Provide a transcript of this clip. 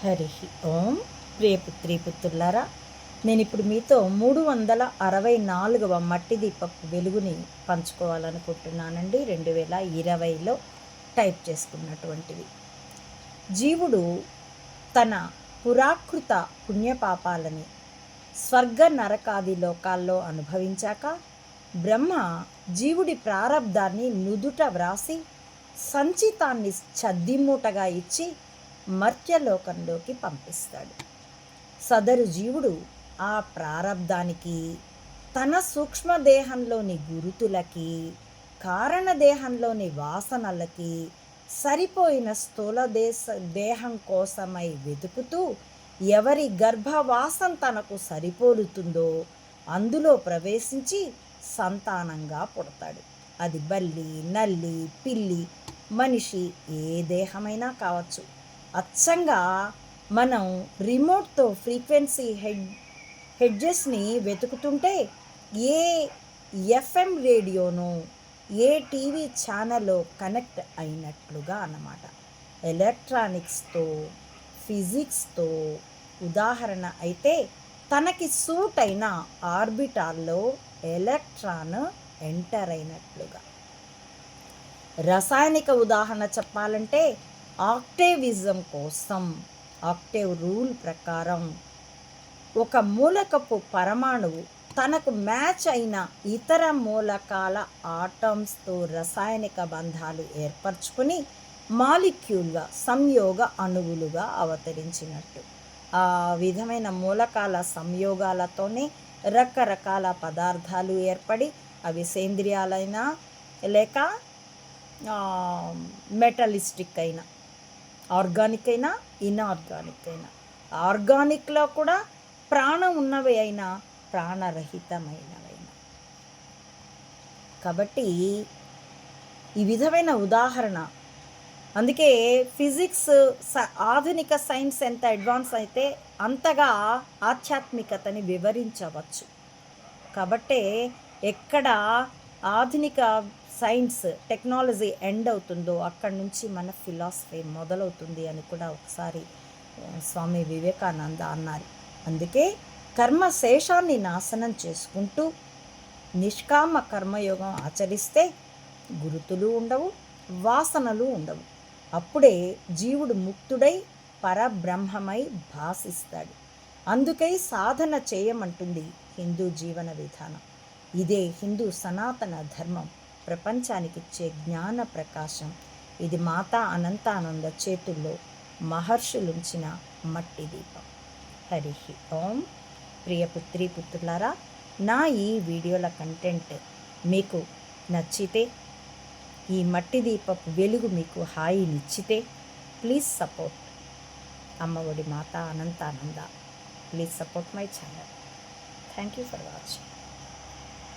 హరి ఓం. ప్రియపుత్రి పుత్రులారా, నేను ఇప్పుడు మీతో 364వ మట్టి దీపపు వెలుగుని పంచుకోవాలనుకుంటున్నానండి. 2020లో టైప్ చేసుకున్నటువంటివి. జీవుడు తన పురాకృత పుణ్యపాపాలని స్వర్గ నరకాది లోకాల్లో అనుభవించాక బ్రహ్మ జీవుడి ప్రారబ్ధాన్ని నుదుట వ్రాసి సంచితాన్ని చద్దిమూటగా ఇచ్చి మర్త్యలోకంలోకి పంపిస్తాడు. సదరు జీవుడు ఆ ప్రారబ్ధానికి, తన సూక్ష్మదేహంలోని గురుతులకి, కారణదేహంలోని వాసనలకి సరిపోయిన స్థూల దేహం కోసమై వెతుకుతూ ఎవరి గర్భవాసం తనకు సరిపోలుతుందో అందులో ప్రవేశించి సంతానంగా పుడతాడు. అది బల్లి, నల్లి, పిల్లి, మనిషి, ఏ దేహమైనా కావచ్చు. అచ్చంగా మనం రిమోట్తో ఫ్రీక్వెన్సీ హెడ్జెస్ని వెతుకుతుంటే ఏ ఎఫ్ఎం రేడియోనో ఏ టీవీ ఛానల్లో కనెక్ట్ అయినట్లుగా అన్నమాట. ఎలక్ట్రానిక్స్తో, ఫిజిక్స్తో ఉదాహరణ అయితే తనకి సూట్ అయిన ఆర్బిటాల్లో ఎలక్ట్రాన్ ఎంటర్ అయినట్లుగా. రసాయనిక ఉదాహరణ చెప్పాలంటే ఆక్టేవిజం కోసం ఆక్టేవ్ రూల్ ప్రకారం ఒక మూలకపు పరమాణువు తనకు మ్యాచ్ అయిన ఇతర మూలకాల ఆటమ్స్తో రసాయనిక బంధాలు ఏర్పరచుకుని మాలిక్యూల్గా, సంయోగ అణువులుగా అవతరించినట్టు. ఆ విధమైన మూలకాల సంయోగాలతోనే రకరకాల పదార్థాలు ఏర్పడి అవి సేంద్రియాలైనా లేక మెటలిస్టిక్ అయినా, ఆర్గానిక్ అయినా ఇన్ఆర్గానిక్ అయినా, ఆర్గానిక్లో కూడా ప్రాణం ఉన్నవి అయినా ప్రాణరహితమైనవైనా. కాబట్టి ఈ విధమైన ఉదాహరణ, అందుకే ఫిజిక్స్ ఆధునిక సైన్స్ ఎంత అడ్వాన్స్ అయితే అంతగా ఆధ్యాత్మికతని వివరించవచ్చు. కాబట్టే ఎక్కడ ఆధునిక సైన్స్ టెక్నాలజీ ఎండ్ అవుతుందో అక్కడి నుంచి మన ఫిలాసఫీ మొదలవుతుంది అని కూడా ఒకసారి స్వామి వివేకానంద అన్నారు. అందుకే కర్మశేషాన్ని నాశనం చేసుకుంటూ నిష్కామ కర్మయోగం ఆచరిస్తే గురుతులు ఉండవు, వాసనలు ఉండవు. అప్పుడే జీవుడు ముక్తుడై పరబ్రహ్మమై భాసిస్తాడు. అందుకై సాధన చేయమంటుంది హిందూ జీవన విధానం. ఇదే హిందూ సనాతన ధర్మం ప్రపంచానికిచ్చే జ్ఞాన ప్రకాశం. ఇది మాతా అనంతానంద చేతుల్లో మహర్షులుంచిన మట్టి దీపం. హరి ఓం. ప్రియపుత్రి పుత్రులారా, నా ఈ వీడియోల కంటెంట్ మీకు నచ్చితే, ఈ మట్టి దీపపు వెలుగు మీకు హాయినిచ్చితే please support Ammaodi Mata Anantananda. Please support my channel. Thank you for watching.